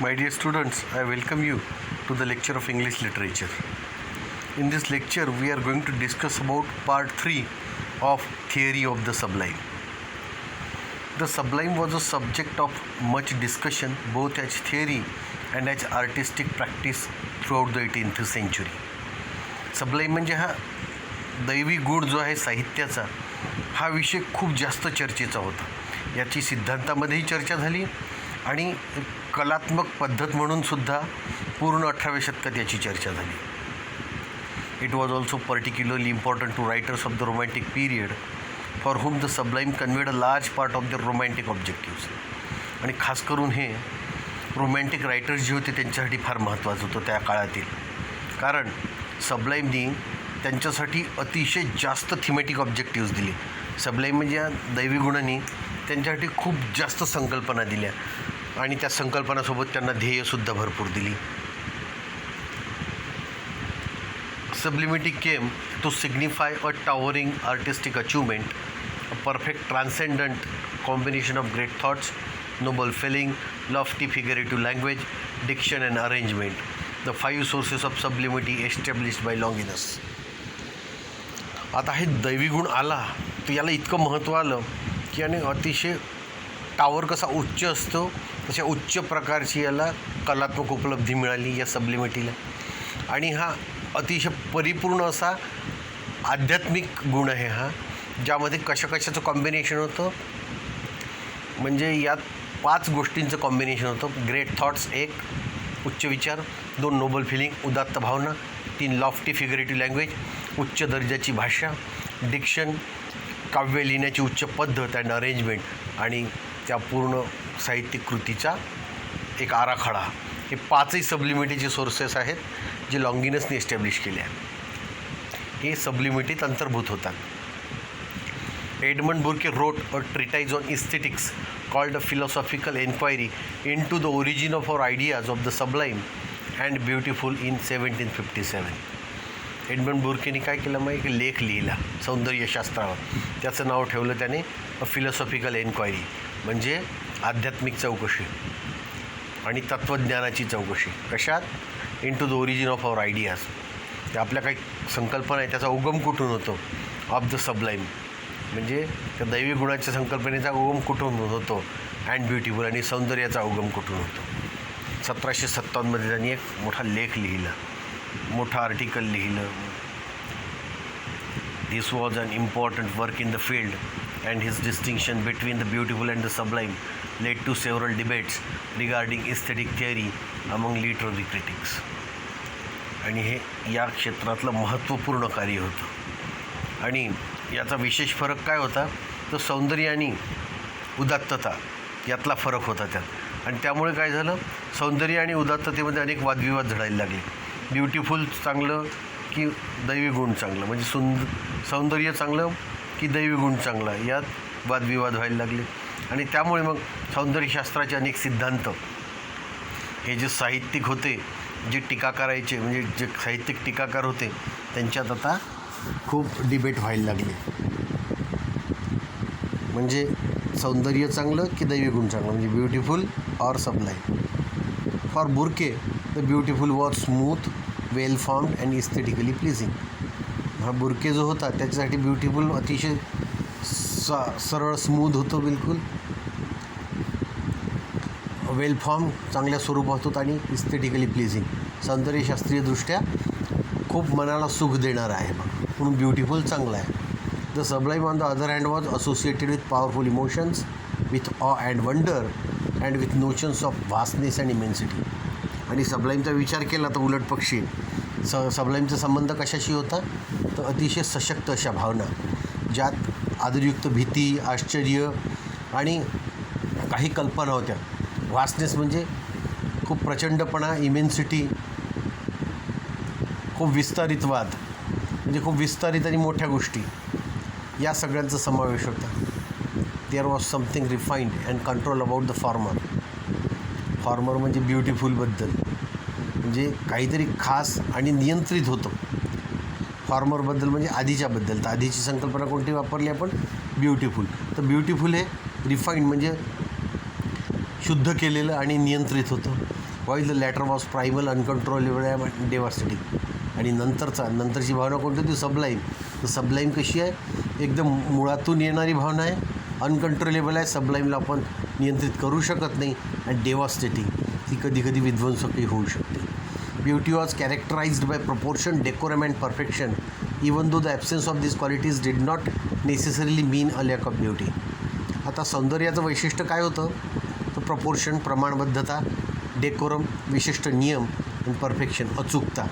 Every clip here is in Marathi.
My dear students, I welcome you to the lecture of English literature. In this lecture, we are going to discuss about part 3 of Theory of the Sublime. The sublime was a subject of much discussion both as theory and as artistic practice throughout the 18th century. Sublime म्हणजे हा दैवी गुण जो आहे साहित्याचा, हा विषय खूप जास्त चर्चेचा होता. याची सिद्धांतामध्येही चर्चा झाली आणि कलात्मक पद्धत म्हणून सुद्धा पूर्ण 18व्या शतकात याची चर्चा झाली. It was also particularly important to writers of the romantic period for whom the sublime conveyed a large part of the romantic objectives. आणि खास करून हे रोमॅन्टिक रायटर्स जे होते त्यांच्यासाठी फार महत्त्वाचं होतं त्या काळातील, कारण सबलाईमनी त्यांच्यासाठी अतिशय जास्त थिमॅटिक ऑब्जेक्टिव्स दिले. सबलाईम म्हणजे या दैवी गुणांनी त्यांच्यासाठी खूप जास्त संकल्पना दिल्या आणि त्या संकल्पनासोबत त्यांना ध्येयसुद्धा भरपूर दिली. Sublimity came to signify a towering artistic achievement, a perfect transcendent combination of great thoughts, noble feeling, lofty figurative language, diction and arrangement. The 5 sources of sublimity established by Longinus. आता हे दैवी गुण आला तर याला इतकं महत्त्व आलं की याने अतिशय टावर कसा उच्च असतो तशा उच्च प्रकारची याला कलात्मक उपलब्धी मिळाली या सबलिमिटीला. आणि हा अतिशय परिपूर्ण असा आध्यात्मिक गुण आहे हा, ज्यामध्ये कशाचं कॉम्बिनेशन होतं. म्हणजे यात 5 गोष्टींचं कॉम्बिनेशन होतं. ग्रेट थॉट्स 1, उच्च विचार, 2 नोबल फिलिंग उदात्त भावना, 3 लॉफ्टी फिगरेटिव्ह लँग्वेज उच्च दर्जाची भाषा, डिक्शन काव्य लिहिण्याची उच्च पद्धत अँड अरेंजमेंट आणि त्या पूर्ण साहित्यिक कृतीचा एक आराखडा. हे 5ही सबलिमिटीचे सोर्सेस आहेत जे लॉन्गिनसने एस्टॅब्लिश केले आहेत. हे सबलिमिटीत अंतर्भूत होतात. Edmund Burke wrote a treatise on aesthetics called a philosophical enquiry into the origin of our ideas of the sublime and beautiful in 1757. Edmund बुर्केने काय केलं, मग एक लेख लिहिला सौंदर्यशास्त्रावर. त्याचं नाव ठेवलं त्याने अ फिलॉसॉफिकल एन्क्वायरी, म्हणजे आध्यात्मिक चौकशी आणि तत्त्वज्ञानाची चौकशी. कशात? Into the origin of our ideas. ते आपल्या काही संकल्पना आहे त्याचा उगम कुठून होतो. ऑफ द सबलाईम म्हणजे त्या दैवी गुणाच्या संकल्पनेचा उगम कुठून होतो. अँड ब्युटिफुल आणि सौंदर्याचा उगम कुठून होतो. 1757मध्ये त्यांनी एक मोठा लेख लिहिला, मोठा आर्टिकल लिहिलं. This was an important work in the field and his distinction between the beautiful and the sublime led to several debates regarding aesthetic theory among literary critics. आणि हे या क्षेत्रातलं महत्त्वपूर्ण कार्य होतं. आणि याचा विशेष फरक काय होता, तर सौंदर्य आणि उदात्तता यातला फरक होता त्यात. आणि त्यामुळे काय झालं, सौंदर्य आणि उदात्ततेमध्ये अनेक वादविवाद झडायला लागले. ब्युटिफुल चांगलं की दैवी गुण चांगलं, म्हणजे सौंदर्य चांगलं की दैवी गुण चांगला, यात वादविवाद व्हायला लागले. आणि त्यामुळे मग सौंदर्यशास्त्राचे अनेक सिद्धांत हे जे साहित्यिक होते, जे टीका करायचे, म्हणजे जे साहित्यिक टीकाकार होते, त्यांच्यात आता खूप डिबेट व्हायला लागले. म्हणजे सौंदर्य चांगलं की दैवी गुण चांगलं, म्हणजे beautiful or sublime. For Burke the beautiful was smooth, well formed and aesthetically pleasing. हा बुर्के जो होता त्याच्यासाठी ब्युटिफुल अतिशय सरळ स्मूथ होतं, बिलकुल वेल फॉर्म चांगल्या स्वरूपात होत आणि इस्थेटिकली प्लीजिंग सौंदर्यशास्त्रीयदृष्ट्या खूप मनाला सुख देणारं आहे. म्हणून ब्युटिफुल चांगलं आहे. The sublime on the other hand was associated with powerful emotions, with awe and wonder and with notions of vastness and immensity. आणि सबलाईमचा विचार केला तर उलट पक्षी सबलाईमचा संबंध कशाशी होता, तर अतिशय सशक्त अशा भावना, ज्यात आदरयुक्त भीती, आश्चर्य आणि काही कल्पना होत्या. व्हास्टनेस म्हणजे खूप प्रचंडपणा, इमेन्सिटी खूप विस्तारितवाद, म्हणजे खूप विस्तारित आणि मोठ्या गोष्टी, या सगळ्यांचा समावेश होता. There was something refined and control about the former. Former म्हणजे ब्युटिफुलबद्दल, म्हणजे काहीतरी खास आणि नियंत्रित होतं फॉर्मरबद्दल, म्हणजे आधीच्याबद्दल. तर आधीची संकल्पना कोणती वापरली आपण, ब्युटिफुल. तर ब्युटिफुल हे रिफाईंड म्हणजे शुद्ध केलेलं आणि नियंत्रित होतं. While the latter was primal, uncontrollable and devastating. आणि नंतरची भावना कोणती होती? सबलाईम. तर सबलाईम कशी आहे? एकदम मुळातून येणारी भावना आहे, अनकंट्रोलेबल आहे, सबलाईमला आपण नियंत्रित करू शकत नाही, आणि डेव्हास्टेटिंग, ती कधी कधी विध्वंसकही होऊ शकते. Beauty was characterised by proportion, decorum and perfection, even though the absence of this qualities did not necessarily mean a lack of beauty. आता सौंदर्याचं वैशिष्ट्य काय होतं? तर प्रपोर्शन, प्रमाणबद्धता, डेकोरम, विशिष्ट नियम, आणि परफेक्शन, अचूकता.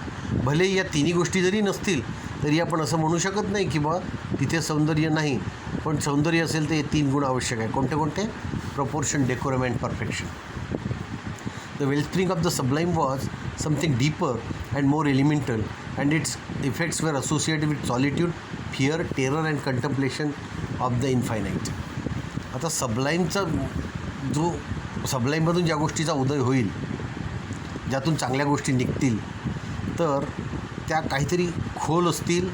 भले या तिन्ही गोष्टी जरी नसतील तरी आपण असं म्हणू शकत नाही की बा तिथे सौंदर्य नाही, पण सौंदर्य असेल तर हे 3 गुण आवश्यक आहे. कोणते कोणते? Proportion, decorum and perfection. The wellspring of the sublime was something deeper and more elemental, and its effects were associated with solitude, fear, terror and contemplation of the infinite. आता सबलाईममधून ज्या गोष्टीचा उदय होईल, ज्यातून चांगल्या गोष्टी निघतील, तर त्या काहीतरी खोल असतील,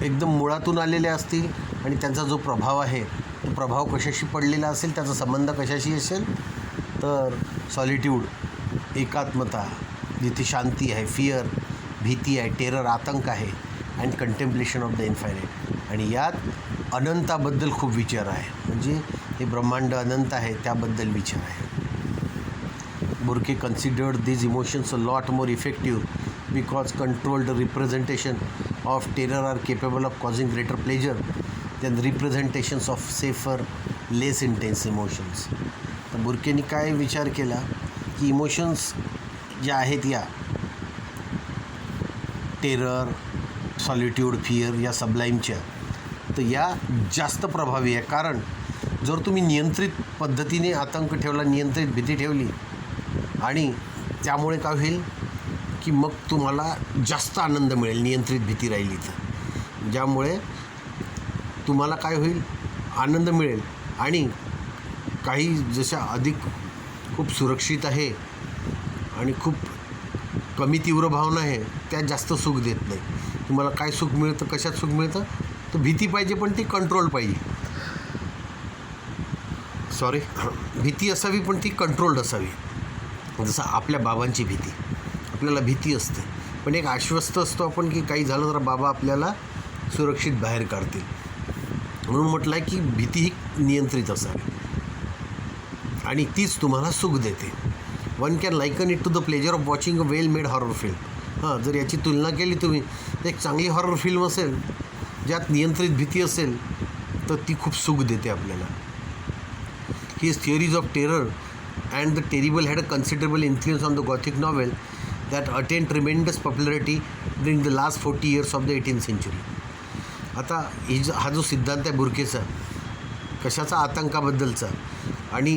एकदम मुळातून आलेल्या असतील, आणि त्यांचा जो प्रभाव आहे तो प्रभाव कशाशी पडलेला असेल, त्याचा संबंध कशाशी असेल, तर सॉलिट्यूड, एकात्मता, जिथे शांती आहे, फिअर, भीती आहे, टेरर, आतंक आहे, and contemplation of the infinite. आणि यात अनंताबद्दल खूप विचार आहे, म्हणजे हे ब्रह्मांड अनंत आहे त्याबद्दल विचार आहे. Burke considered these emotions a lot more effective because controlled representation of terror are capable of causing greater pleasure than representations of safer, less intense emotions. तर बुर्केनी काय विचार केला की इमोशन्स ज्या आहेत या टेरर, सॉलिट्यूड, फिअर या सबलाईमच्या, तर या जास्त प्रभावी आहे. कारण जर तुम्ही नियंत्रित पद्धतीने आतंक ठेवला, नियंत्रित भीती ठेवली, आणि त्यामुळे काय होईल की मग तुम्हाला जास्त आनंद मिळेल नियंत्रित भीती राहिली तर, ज्यामुळे तुम्हाला काय होईल? आनंद मिळेल. आणि काही जशा अधिक खूप सुरक्षित आहे आणि खूप कमी तीव्र भावना आहे त्या जास्त सुख देत नाही. तुम्हाला काय सुख मिळतं? कशात सुख मिळतं? तर भीती पाहिजे, पण ती कंट्रोल पाहिजे. भीती असावी पण ती कंट्रोल्ड असावी. जसं आपल्या बाबांची भीती, आपल्याला भीती असते, पण एक आश्वस्त असतो आपण की काही झालं तर बाबा आपल्याला सुरक्षित बाहेर काढतील. म्हणून म्हटलं आहे की भीती ही नियंत्रित असावी आणि तीच तुम्हाला सुख देते. One can liken it to the pleasure of watching a well made horror film. जर याची तुलना केली तुम्ही तर एक चांगली हॉरर फिल्म असेल ज्यात नियंत्रित भीती असेल तर ती खूप सुख देते आपल्याला. His theories of terror and the terrible had a considerable influence on the Gothic novel that attained tremendous popularity during the last 40 years of the 18th century. आता हा जो सिद्धांत आहे बुर्केचा, कशाचा? आतंकाबद्दलचा, आणि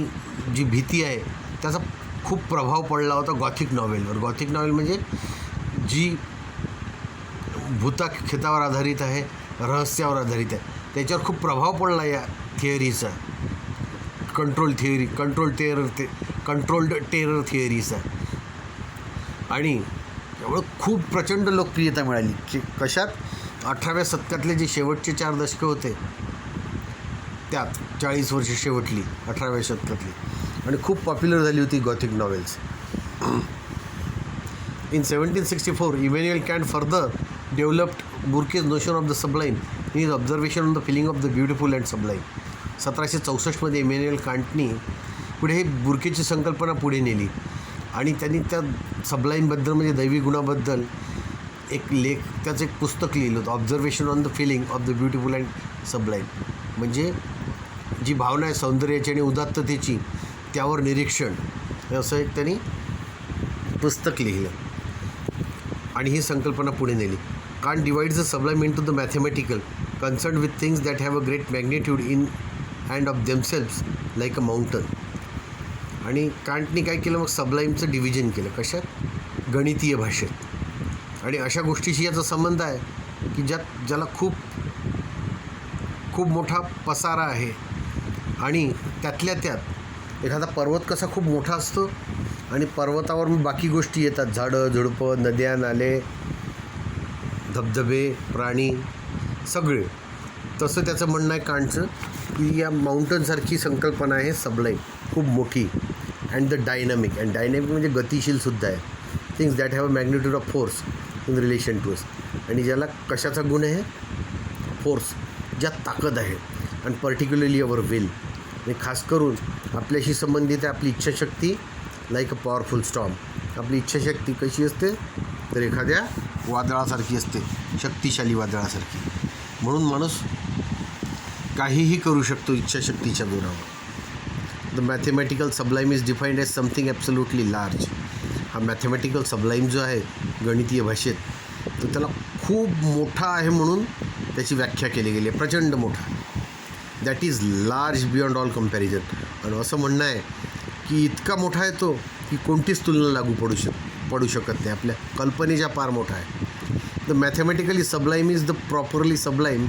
जी भीती आहे त्याचा खूप प्रभाव पडला होता गॉथिक नॉवेलवर. गॉथिक नॉवेल म्हणजे जी भूताखेतावर आधारित आहे, रहस्यावर आधारित आहे, त्याच्यावर खूप प्रभाव पडला या थिअरीचा. Controlled terror थिअरीचा. आणि त्यामुळं खूप प्रचंड लोकप्रियता मिळाली की कशात? 18व्या शतकातले जे शेवटचे 4 दशकं होते त्यात, 40 वर्ष शेवटली 18व्या शतकातली, आणि खूप पॉप्युलर झाली होती gothic novels. In 1764 Immanuel Kant further developed Burke's notion of the sublime in his observation on the feeling of the beautiful and sublime. 1764 Immanuel कांटनी पुढे हे बुर्केची संकल्पना पुढे नेली, आणि त्यांनी त्या सबलाईमबद्दल म्हणजे दैवी गुणाबद्दल एक त्याचं एक पुस्तक लिहिलं होतं, observation on the feeling of the beautiful and sublime. म्हणजे जी भावना आहे सौंदर्याची आणि उदात्ततेची, त्यावर निरीक्षण, असं एक त्यांनी पुस्तक लिहिलं आणि ही संकल्पना पुढे नेली. Kant divides the sublime into the mathematical, concern with things that have a great magnitude in and of themselves like a mountain. आणि कांटनी काय केलं मग? सबलाईमचं डिव्हिजन केलं. कशात? गणितीय भाषेत. आणि अशा गोष्टीशी याचा संबंध आहे की ज्याला खूप खूप मोठा पसारा आहे, आणि त्यातल्या त्यात एखादा पर्वत कसा खूप मोठा असतो आणि पर्वतावर बाकी गोष्टी येतात, झाडं झुडपं, नद्या नाले, धबधबे, प्राणी, सगळे. तसं त्याचं म्हणणं आहे कांटचं की या माउंटनसारखी संकल्पना आहे सबलाईम, खूप मोठी and the dynamic. And dynamic म्हणजे गतिशीलसुद्धा आहे. Things that have a magnitude of force in relation to us. आणि ज्याला कशाचा गुण आहे? फोर्स, ज्यात ताकद आहे. आणि पर्टिक्युलरली अवर विल, आणि खास करून आपल्याशी संबंधित आहे आपली इच्छाशक्ती. Like a powerful storm. आपली इच्छाशक्ती कशी असते? तर एखाद्या वादळासारखी असते, शक्तिशाली वादळासारखी. म्हणून माणूस काहीही करू शकतो इच्छाशक्तीच्या जोरावर. The mathematical sublime is defined as something absolutely large. हा मॅथमॅटिकल सबलाईम जो आहे गणितीय भाषेत, तो त्याला खूप मोठा आहे म्हणून त्याची व्याख्या केली गेली आहे. प्रचंड मोठा. That is large beyond all comparison. आणि असं म्हणणं आहे की इतका मोठा आहे तो की कोणतीच तुलना लागू पडू शकत नाही. आपल्या कल्पनेच्या पार मोठा आहे. The mathematically sublime is the properly sublime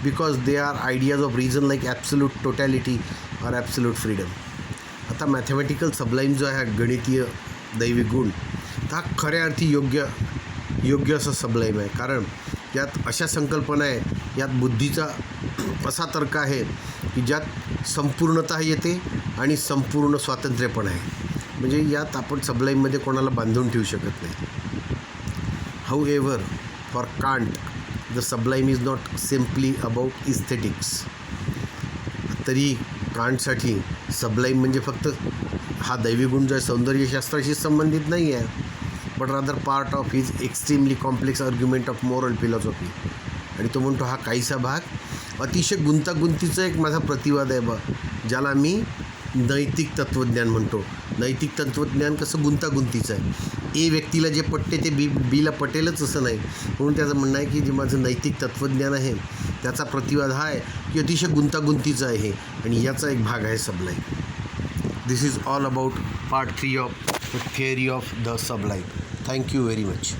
because they are ideas of reason like absolute totality or absolute freedom. आता मॅथमॅटिकल सबलाईम जो आहे गणितीय दैवी गुण, हा खऱ्या अर्थी योग्य असं सबलाईम आहे. कारण यात अशा संकल्पना आहे, यात बुद्धीचा असा तर्क आहे की ज्यात संपूर्णता येते आणि संपूर्ण स्वातंत्र्य पण आहे. म्हणजे यात आपण सबलाईममध्ये कोणाला बांधून ठेवू शकत नाही. However for Kant the sublime is not simply about aesthetics. तरी कांटसाठी सबलाईम म्हणजे फक्त हा दैवी गुण जो आहे सौंदर्यशास्त्राशी संबंधित नाही आहे, but rather part of his extremely complex argument of moral philosophy. आणि तो म्हणतो हा काहीसा भाग अतिशय गुंतागुंतीचा एक माझा प्रतिवाद आहे बा, ज्याला मी नैतिक तत्त्वज्ञान म्हणतो. नैतिक तत्त्वज्ञान कसं गुंतागुंतीचं आहे. ए व्यक्तीला जे पटते ते बीला पटेलच असं नाही. म्हणून त्याचं म्हणणं आहे की जे माझं नैतिक तत्त्वज्ञान आहे त्याचा प्रतिवाद हा आहे की अतिशय गुंतागुंतीचं आहे. आणि याचा एक भाग आहे sublime. This is all about part 3 of the theory of the sublime. Thank you very much.